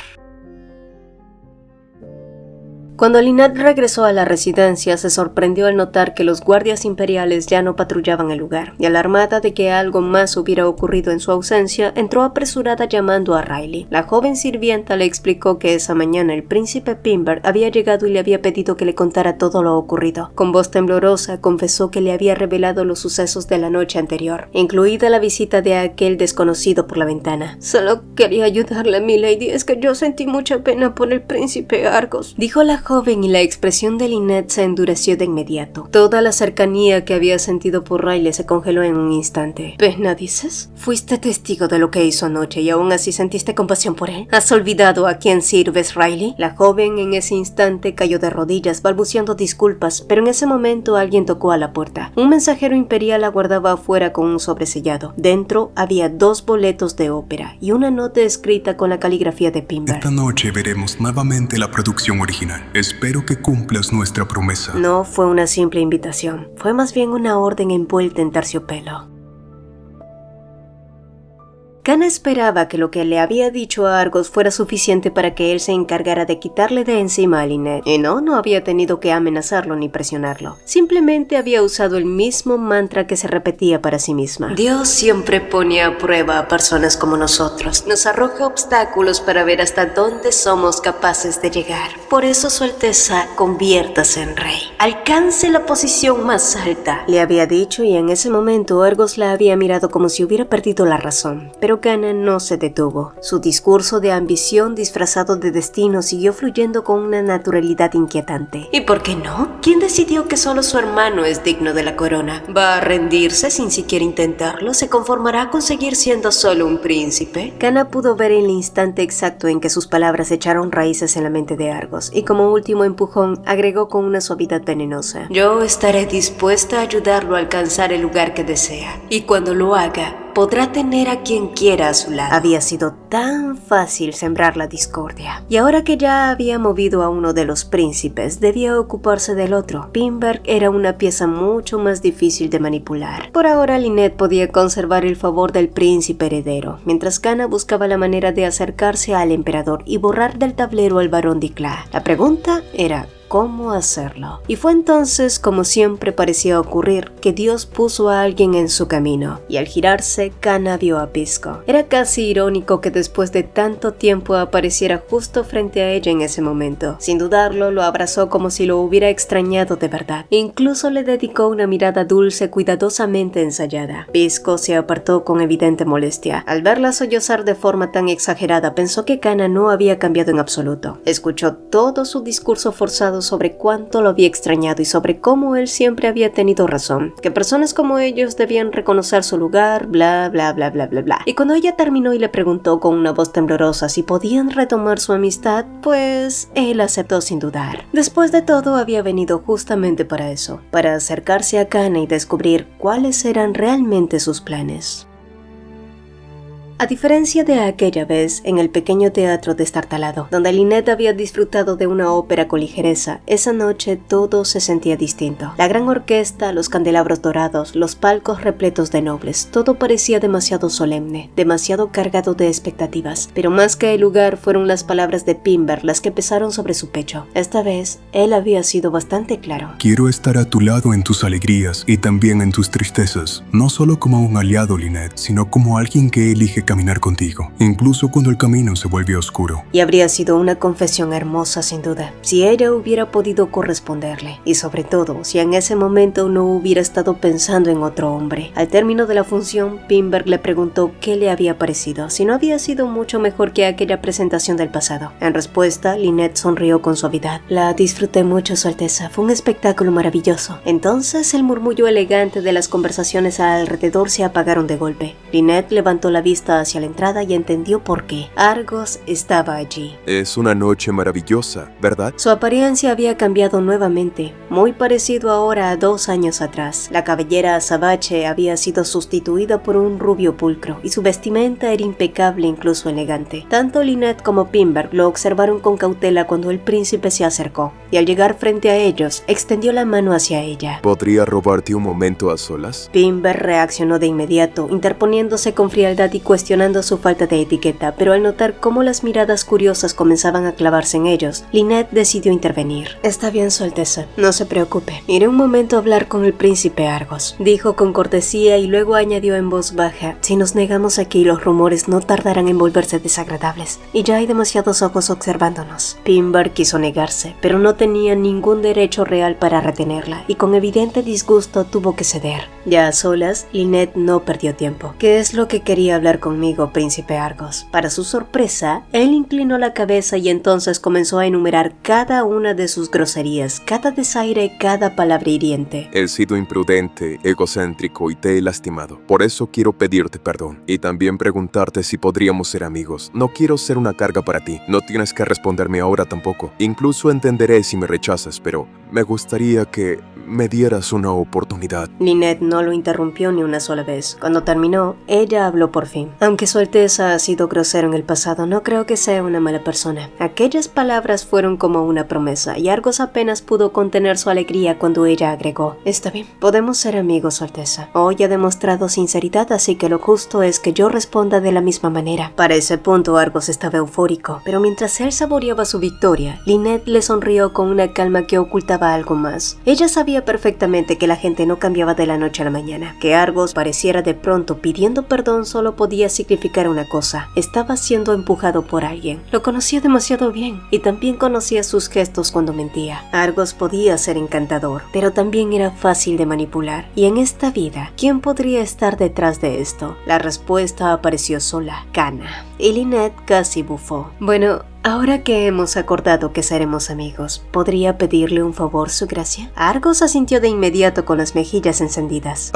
Speaker 1: Cuando Lynette regresó a la residencia, se sorprendió al notar que los guardias imperiales ya no patrullaban el lugar, y alarmada de que algo más hubiera ocurrido en su ausencia, entró apresurada llamando a Riley. La joven sirvienta le explicó que esa mañana el príncipe Pimberg había llegado y le había pedido que le contara todo lo ocurrido. Con voz temblorosa, confesó que le había revelado los sucesos de la noche anterior, incluida la visita de aquel desconocido por la ventana. «Solo quería ayudarle, milady, es que yo sentí mucha pena por el príncipe Argos», dijo la joven, y la expresión de Lynette se endureció de inmediato. Toda la cercanía que había sentido por Riley se congeló en un instante. «¿Pena, dices? Fuiste testigo de lo que hizo anoche y aún así sentiste compasión por él. ¿Has olvidado a quién sirves, Riley?» La joven en ese instante cayó de rodillas, balbuceando disculpas, pero en ese momento alguien tocó a la puerta. Un mensajero imperial aguardaba afuera con un sobresellado. Dentro había 2 boletos de ópera y una nota escrita con la caligrafía de Pimberg.
Speaker 3: Esta noche veremos nuevamente la producción original. Espero que cumplas nuestra promesa.
Speaker 1: No fue una simple invitación, fue más bien una orden envuelta en terciopelo. Kana esperaba que lo que le había dicho a Argos fuera suficiente para que él se encargara de quitarle de encima a Lynette. Y no había tenido que amenazarlo ni presionarlo. Simplemente había usado el mismo mantra que se repetía para sí misma. «Dios siempre pone a prueba a personas como nosotros. Nos arroja obstáculos para ver hasta dónde somos capaces de llegar. Por eso, Su Alteza, conviértase en rey. Alcance la posición más alta», le había dicho, y en ese momento Argos la había mirado como si hubiera perdido la razón. Pero Kana no se detuvo. Su discurso de ambición disfrazado de destino siguió fluyendo con una naturalidad inquietante. ¿Y por qué no? ¿Quién decidió que solo su hermano es digno de la corona? ¿Va a rendirse sin siquiera intentarlo? ¿Se conformará a conseguir siendo solo un príncipe? Kana pudo ver el instante exacto en que sus palabras echaron raíces en la mente de Argos, y como último empujón agregó con una suavidad venenosa: «Yo estaré dispuesta a ayudarlo a alcanzar el lugar que desea, y cuando lo haga, podrá tener a quien quiera a su lado». Había sido tan fácil sembrar la discordia. Y ahora que ya había movido a uno de los príncipes, debía ocuparse del otro. Pimberg era una pieza mucho más difícil de manipular. Por ahora, Lynette podía conservar el favor del príncipe heredero, mientras Kana buscaba la manera de acercarse al emperador y borrar del tablero al barón Dicla. La pregunta era: ¿cómo hacerlo? Y fue entonces, como siempre parecía ocurrir, que Dios puso a alguien en su camino, y al girarse, Kana vio a Pisco. Era casi irónico que después de tanto tiempo apareciera justo frente a ella en ese momento. Sin dudarlo, lo abrazó como si lo hubiera extrañado de verdad. Incluso le dedicó una mirada dulce cuidadosamente ensayada. Pisco se apartó con evidente molestia. Al verla sollozar de forma tan exagerada, pensó que Kana no había cambiado en absoluto. Escuchó todo su discurso forzado sobre cuánto lo había extrañado y sobre cómo él siempre había tenido razón, que personas como ellos debían reconocer su lugar, bla bla bla bla bla bla. Y cuando ella terminó y le preguntó con una voz temblorosa si podían retomar su amistad, pues él aceptó sin dudar. Después de todo, había venido justamente para eso, para acercarse a Kana y descubrir cuáles eran realmente sus planes. A diferencia de aquella vez en el pequeño teatro destartalado, donde Lynette había disfrutado de una ópera con ligereza, esa noche todo se sentía distinto. La gran orquesta, los candelabros dorados, los palcos repletos de nobles, todo parecía demasiado solemne, demasiado cargado de expectativas. Pero más que el lugar, fueron las palabras de Pimberg las que pesaron sobre su pecho. Esta vez, él había sido bastante claro.
Speaker 3: Quiero estar a tu lado en tus alegrías y también en tus tristezas, no solo como un aliado, Lynette, sino como alguien que elige caminar contigo, incluso cuando el camino se vuelve oscuro.
Speaker 1: Y habría sido una confesión hermosa sin duda, si ella hubiera podido corresponderle, y sobre todo, si en ese momento no hubiera estado pensando en otro hombre. Al término de la función, Pimberg le preguntó qué le había parecido, si no había sido mucho mejor que aquella presentación del pasado. En respuesta, Lynette sonrió con suavidad. La disfruté mucho, Su Alteza, fue un espectáculo maravilloso. Entonces, el murmullo elegante de las conversaciones alrededor se apagaron de golpe. Lynette levantó la vista hacia la entrada y entendió por qué. Argos estaba allí.
Speaker 2: Es una noche maravillosa, ¿verdad?
Speaker 1: Su apariencia había cambiado nuevamente, muy parecido ahora a 2 años atrás. La cabellera azabache había sido sustituida por un rubio pulcro y su vestimenta era impecable, incluso elegante. Tanto Lynette como Pimberg lo observaron con cautela cuando el príncipe se acercó, y al llegar frente a ellos, extendió la mano hacia ella.
Speaker 2: ¿Podría robarte un momento a solas?
Speaker 1: Pimberg reaccionó de inmediato, interponiéndose con frialdad y cuestionando cuestionando su falta de etiqueta, pero al notar cómo las miradas curiosas comenzaban a clavarse en ellos, Lynette decidió intervenir. «Está bien, Su Alteza, no se preocupe. Iré un momento a hablar con el príncipe Argos», dijo con cortesía y luego añadió en voz baja: «Si nos negamos aquí, los rumores no tardarán en volverse desagradables, y ya hay demasiados ojos observándonos». Finbar quiso negarse, pero no tenía ningún derecho real para retenerla, y con evidente disgusto tuvo que ceder. Ya a solas, Lynette no perdió tiempo. «¿Qué es lo que quería hablar conmigo, príncipe Argos?». Para su sorpresa, él inclinó la cabeza y entonces comenzó a enumerar cada una de sus groserías, cada desaire, cada palabra hiriente.
Speaker 2: He sido imprudente, egocéntrico y te he lastimado. Por eso quiero pedirte perdón. Y también preguntarte si podríamos ser amigos. No quiero ser una carga para ti. No tienes que responderme ahora tampoco. Incluso entenderé si me rechazas, pero me gustaría que me dieras una oportunidad.
Speaker 1: Lynette no lo interrumpió ni una sola vez. Cuando terminó, ella habló por fin. «Aunque Su Alteza ha sido grosero en el pasado, no creo que sea una mala persona». Aquellas palabras fueron como una promesa, y Argos apenas pudo contener su alegría cuando ella agregó: «Está bien, podemos ser amigos, Su Alteza. Hoy ha demostrado sinceridad, así que lo justo es que yo responda de la misma manera». Para ese punto, Argos estaba eufórico, pero mientras él saboreaba su victoria, Lynette le sonrió con una calma que ocultaba algo más. Ella sabía perfectamente que la gente no cambiaba de la noche a la mañana. Que Argos pareciera de pronto pidiendo perdón solo podía significar una cosa: estaba siendo empujado por alguien. Lo conocía demasiado bien, y también conocía sus gestos cuando mentía. Argos podía ser encantador, pero también era fácil de manipular. Y en esta vida, ¿quién podría estar detrás de esto? La respuesta apareció sola: Kana. Y Lynette casi bufó. «Bueno, ahora que hemos acordado que seremos amigos, ¿podría pedirle un favor, Su Gracia?». Argos asintió de inmediato con las mejillas encendidas.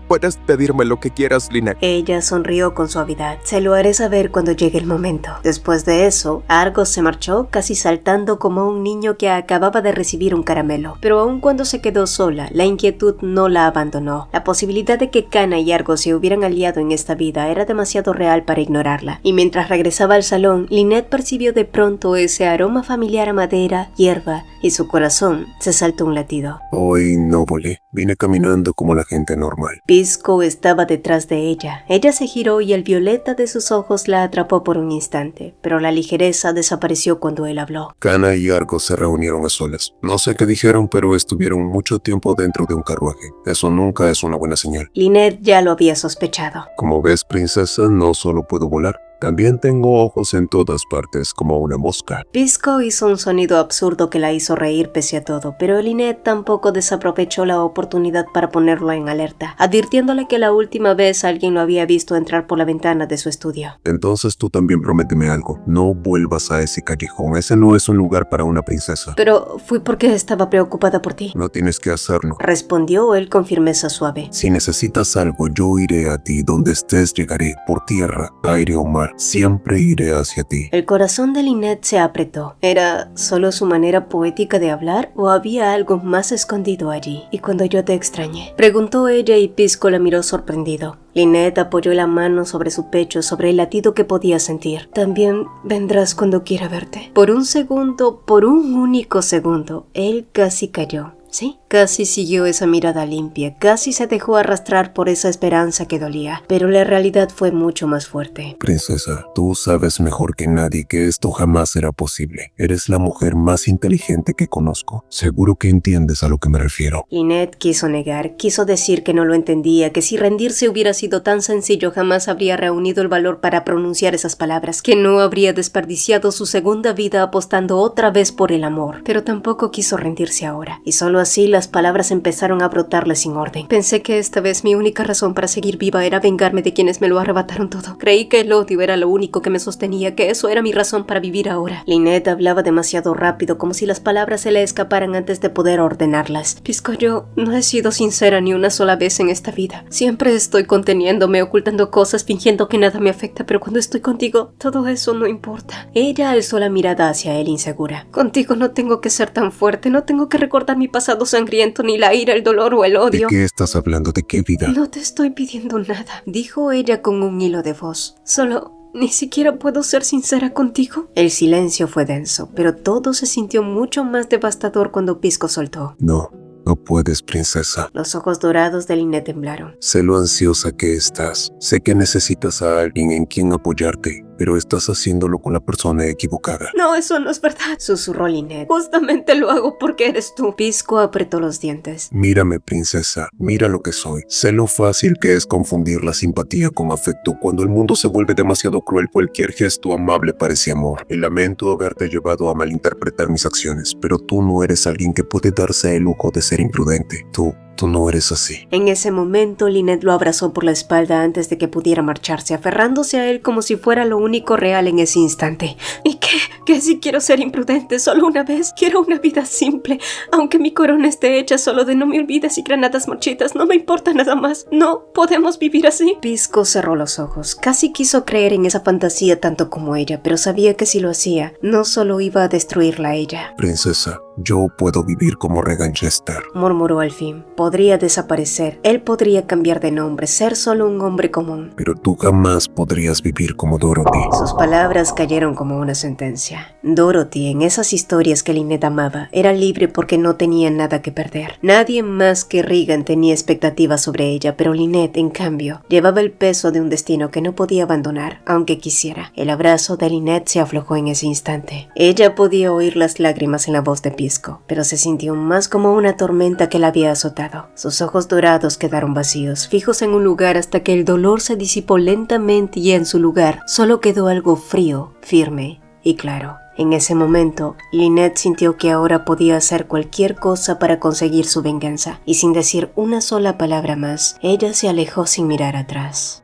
Speaker 2: Puedes pedirme lo que quieras, Lynette».
Speaker 1: Ella sonrió con suavidad. «Se lo haré saber cuando llegue el momento». Después de eso, Argos se marchó casi saltando como un niño que acababa de recibir un caramelo. Pero aun cuando se quedó sola, la inquietud no la abandonó. La posibilidad de que Kana y Argos se hubieran aliado en esta vida era demasiado real para ignorarla. Y mientras regresaba al salón, Lynette percibió de pronto ese aroma familiar a madera, hierba, y su corazón se saltó un latido.
Speaker 4: Hoy no volé. Vine caminando como la gente normal.
Speaker 1: Pisco estaba detrás de ella. Ella se giró y el violeta de sus ojos la atrapó por un instante, pero la ligereza desapareció cuando él habló.
Speaker 4: Kana y Argos se reunieron a solas. No sé qué dijeron, pero estuvieron mucho tiempo dentro de un carruaje. Eso nunca es una buena señal.
Speaker 1: Lynette ya lo había sospechado.
Speaker 4: Como ves, princesa, no solo puedo volar. También tengo ojos en todas partes, como una mosca.
Speaker 1: Pisco hizo un sonido absurdo que la hizo reír pese a todo, pero Lynette tampoco desaprovechó la oportunidad para ponerlo en alerta, advirtiéndole que la última vez alguien lo había visto entrar por la ventana de su estudio.
Speaker 4: Entonces tú también prométeme algo. No vuelvas a ese callejón. Ese no es un lugar para una princesa.
Speaker 1: «Pero fui porque estaba preocupada por ti».
Speaker 4: No tienes que hacerlo,
Speaker 1: respondió él con firmeza suave.
Speaker 4: Si necesitas algo, yo iré a ti. Donde estés llegaré, por tierra, aire o mar. Siempre iré hacia ti.
Speaker 1: El corazón de Lynette se apretó. ¿Era solo su manera poética de hablar o había algo más escondido allí? «¿Y cuando yo te extrañé?», preguntó ella, y Pisco la miró sorprendido. Lynette apoyó la mano sobre su pecho, sobre el latido que podía sentir. «También vendrás cuando quiera verte». Por un segundo, por un único segundo, él casi cayó. Sí, casi siguió esa mirada limpia, casi se dejó arrastrar por esa esperanza que dolía, pero la realidad fue mucho más fuerte.
Speaker 4: Princesa, tú sabes mejor que nadie que esto jamás será posible. Eres la mujer más inteligente que conozco. Seguro que entiendes a lo que me refiero.
Speaker 1: Lynette quiso negar, quiso decir que no lo entendía, que si rendirse hubiera sido tan sencillo jamás habría reunido el valor para pronunciar esas palabras, que no habría desperdiciado su segunda vida apostando otra vez por el amor. Pero tampoco quiso rendirse ahora, y solo así las palabras empezaron a brotarle sin orden. «Pensé que esta vez mi única razón para seguir viva era vengarme de quienes me lo arrebataron todo. Creí que el odio era lo único que me sostenía, que eso era mi razón para vivir ahora». Lynette hablaba demasiado rápido, como si las palabras se le escaparan antes de poder ordenarlas. «Pisco, yo no he sido sincera ni una sola vez en esta vida. Siempre estoy conteniéndome, ocultando cosas, fingiendo que nada me afecta, pero cuando estoy contigo, todo eso no importa». Ella alzó la mirada hacia él insegura. «Contigo no tengo que ser tan fuerte, no tengo que recordar mi pasado sangriento, ni la ira, el dolor o el odio».
Speaker 4: ¿De qué estás hablando? ¿De qué vida?
Speaker 1: «No te estoy pidiendo nada», dijo ella con un hilo de voz. «Solo ¿ni siquiera puedo ser sincera contigo?». El silencio fue denso, pero todo se sintió mucho más devastador cuando Pisco soltó.
Speaker 4: No, No puedes, princesa.
Speaker 1: Los ojos dorados de Lynette temblaron.
Speaker 4: Sé lo ansiosa que estás. Sé que necesitas a alguien en quien apoyarte, pero estás haciéndolo con la persona equivocada.
Speaker 1: No, eso no es verdad, susurró Lynette. Justamente lo hago porque eres tú. Pisco apretó los dientes.
Speaker 4: Mírame, princesa. Mira lo que soy. Sé lo fácil que es confundir la simpatía con afecto. Cuando el mundo se vuelve demasiado cruel, cualquier gesto amable parece amor. Y lamento haberte llevado a malinterpretar mis acciones, pero tú no eres alguien que puede darse el lujo de ser imprudente. Tú no eres así.
Speaker 1: En ese momento, Lynette lo abrazó por la espalda antes de que pudiera marcharse, aferrándose a él como si fuera lo único real en ese instante. ¿Y qué? ¿Qué si quiero ser imprudente solo una vez? Quiero una vida simple. Aunque mi corona esté hecha solo de no me olvides y granadas marchitas, no me importa nada más. No podemos vivir así. Pisco cerró los ojos. Casi quiso creer en esa fantasía tanto como ella, pero sabía que si lo hacía, no solo iba a destruirla a ella.
Speaker 4: Princesa, yo puedo vivir como Regan Chester,
Speaker 1: murmuró al fin. Podría desaparecer. Él podría cambiar de nombre, ser solo un hombre común.
Speaker 4: pero tú jamás podrías vivir como Dorothy.
Speaker 1: Sus palabras cayeron como una sentencia. Dorothy, en esas historias que Lynette amaba, era libre porque no tenía nada que perder. Nadie más que Regan tenía expectativas sobre ella, pero Lynette, en cambio, llevaba el peso de un destino que no podía abandonar, aunque quisiera. El abrazo de Lynette se aflojó en ese instante. Ella podía oír las lágrimas en la voz de Pisco, pero se sintió más como una tormenta que la había azotado. Sus ojos dorados quedaron vacíos, fijos en un lugar hasta que el dolor se disipó lentamente y en su lugar solo quedó algo frío, firme y claro. En ese momento, Lynette sintió que ahora podía hacer cualquier cosa para conseguir su venganza, y sin decir una sola palabra más, ella se alejó sin mirar atrás.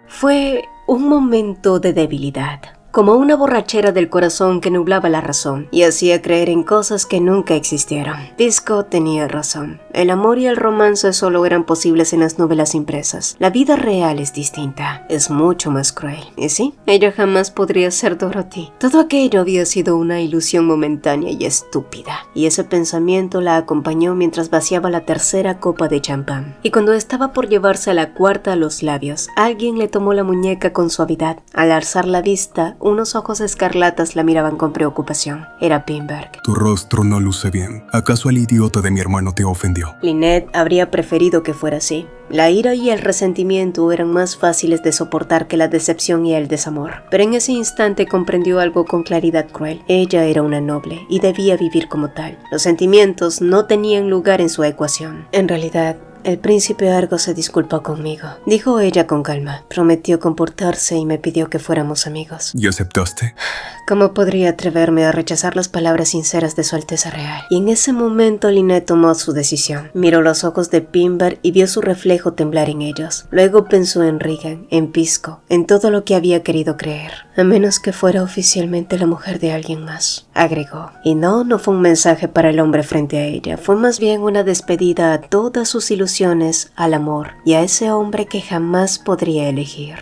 Speaker 1: Fue un momento de debilidad, como una borrachera del corazón que nublaba la razón y hacía creer en cosas que nunca existieron. Pisco tenía razón. El amor y el romance solo eran posibles en las novelas impresas. La vida real es distinta, es mucho más cruel. Y sí, ella jamás podría ser Dorothy. Todo aquello había sido una ilusión momentánea y estúpida. Y ese pensamiento la acompañó mientras vaciaba la tercera copa de champán. Y cuando estaba por llevarse a la cuarta a los labios, alguien le tomó la muñeca con suavidad. Al alzar la vista, unos ojos escarlatas la miraban con preocupación. Era Pinberg.
Speaker 3: Tu rostro no luce bien. ¿Acaso el idiota de mi hermano te ofendió?
Speaker 1: Lynette habría preferido que fuera así. La ira y el resentimiento eran más fáciles de soportar que la decepción y el desamor. Pero en ese instante comprendió algo con claridad cruel. Ella era una noble y debía vivir como tal. Los sentimientos no tenían lugar en su ecuación. En realidad, el príncipe Argo se disculpó conmigo, dijo ella con calma. Prometió comportarse y me pidió que fuéramos amigos.
Speaker 3: ¿Y aceptaste?
Speaker 1: ¿Cómo podría atreverme a rechazar las palabras sinceras de su Alteza Real? Y en ese momento Lynette tomó su decisión. Miró los ojos de Pinberg y vio su reflejo temblar en ellos. Luego pensó en Regan, en Pisco, en todo lo que había querido creer. A menos que fuera oficialmente la mujer de alguien más, agregó. Y no fue un mensaje para el hombre frente a ella. Fue más bien una despedida a todas sus ilusiones, al amor y a ese hombre que jamás podría elegir.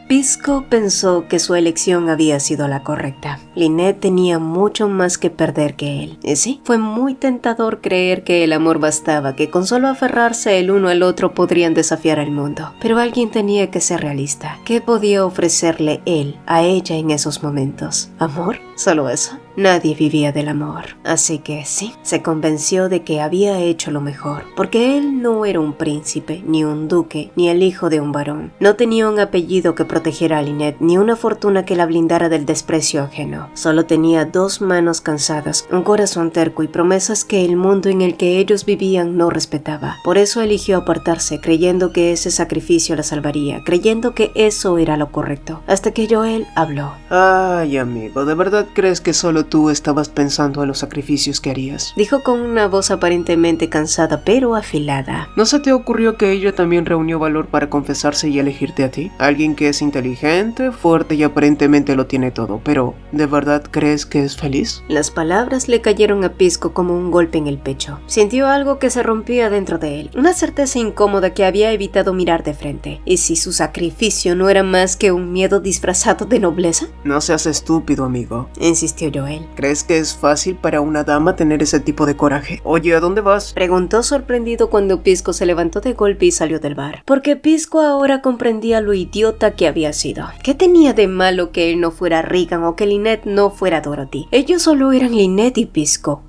Speaker 1: Pisco pensó que su elección había sido la correcta. Lynette tenía mucho más que perder que él. Y sí, fue muy tentador creer que el amor bastaba, que con solo aferrarse el uno al otro podrían desafiar al mundo. Pero alguien tenía que ser realista. ¿Qué podía ofrecerle él a ella en esos momentos? ¿Amor? ¿Solo eso? Nadie vivía del amor. Así que sí, se convenció de que había hecho lo mejor, porque él no era un príncipe, ni un duque, ni el hijo de un varón. No tenía un apellido que protegiera a Lynette, ni una fortuna que la blindara del desprecio ajeno. Solo tenía 2 manos cansadas, un corazón terco y promesas que el mundo en el que ellos vivían no respetaba. Por eso eligió apartarse, creyendo que ese sacrificio la salvaría, creyendo que eso era lo correcto. Hasta que Joel habló.
Speaker 5: Ay, amigo, ¿de verdad crees que solo tú estabas pensando en los sacrificios que harías?
Speaker 1: Dijo con una voz aparentemente cansada pero afilada.
Speaker 5: ¿No se te ocurrió que ella también reunió valor para confesarse y elegirte a ti? Alguien que es inteligente, fuerte y aparentemente lo tiene todo, pero ¿de verdad crees que es feliz?
Speaker 1: Las palabras le cayeron a Pisco como un golpe en el pecho. Sintió algo que se rompía dentro de él, una certeza incómoda que había evitado mirar de frente. ¿Y si su sacrificio no era más que un miedo disfrazado de nobleza?
Speaker 5: No seas estúpido, amigo.
Speaker 1: insistió Joel.
Speaker 5: ¿Crees que es fácil para una dama tener ese tipo de coraje? Oye, ¿a dónde vas?
Speaker 1: Preguntó sorprendido cuando Pisco se levantó de golpe y salió del bar. Porque Pisco ahora comprendía lo idiota que había sido. ¿Qué tenía de malo que él no fuera Regan o que Lynette no fuera Dorothy? Ellos solo eran Lynette y Pisco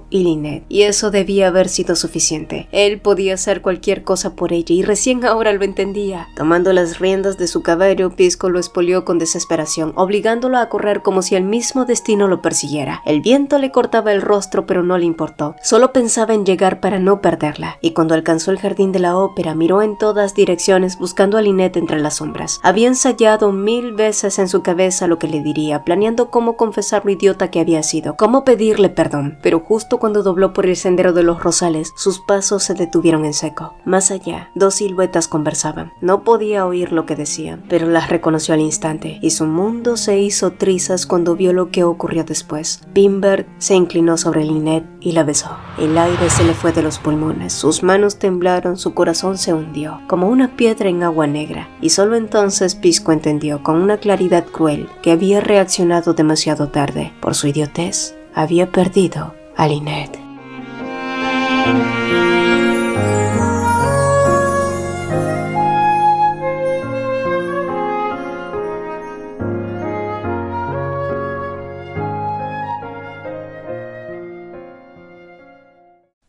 Speaker 1: y Lynette, y eso debía haber sido suficiente. Él podía hacer cualquier cosa por ella y recién ahora lo entendía. Tomando las riendas de su caballo, Pisco lo espolió con desesperación, obligándolo a correr como si el mismo destino lo persiguiera. El viento le cortaba el rostro, pero no le importó. Solo pensaba en llegar para no perderla, y cuando alcanzó el jardín de la ópera, miró en todas direcciones buscando a Lynette entre las sombras. Había ensayado 1000 veces en su cabeza lo que le diría, planeando cómo confesar lo idiota que había sido, cómo pedirle perdón. Pero justo cuando dobló por el sendero de los rosales, sus pasos se detuvieron en seco. Más allá, 2 siluetas conversaban. No podía oír lo que decían, pero las reconoció al instante, y su mundo se hizo trizas cuando vio lo que ocurrió después. Bimber se inclinó sobre Lynette y la besó. El aire se le fue de los pulmones, sus manos temblaron, su corazón se hundió, como una piedra en agua negra, y solo entonces Pisco entendió con una claridad cruel que había reaccionado demasiado tarde. Por su idiotez, había perdido a Lynette.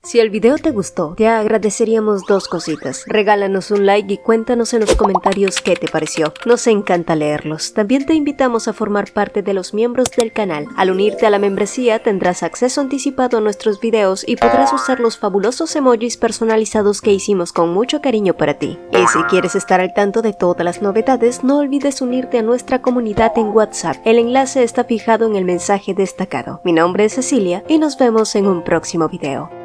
Speaker 1: Si el video te gustó, te agradeceríamos 2 cositas. Regálanos un like y cuéntanos en los comentarios qué te pareció. Nos encanta leerlos. También te invitamos a formar parte de los miembros del canal. Al unirte a la membresía tendrás acceso anticipado a nuestros videos y podrás usar los fabulosos emojis personalizados que hicimos con mucho cariño para ti. Y si quieres estar al tanto de todas las novedades, no olvides unirte a nuestra comunidad en WhatsApp. El enlace está fijado en el mensaje destacado. Mi nombre es Cecilia y nos vemos en un próximo video.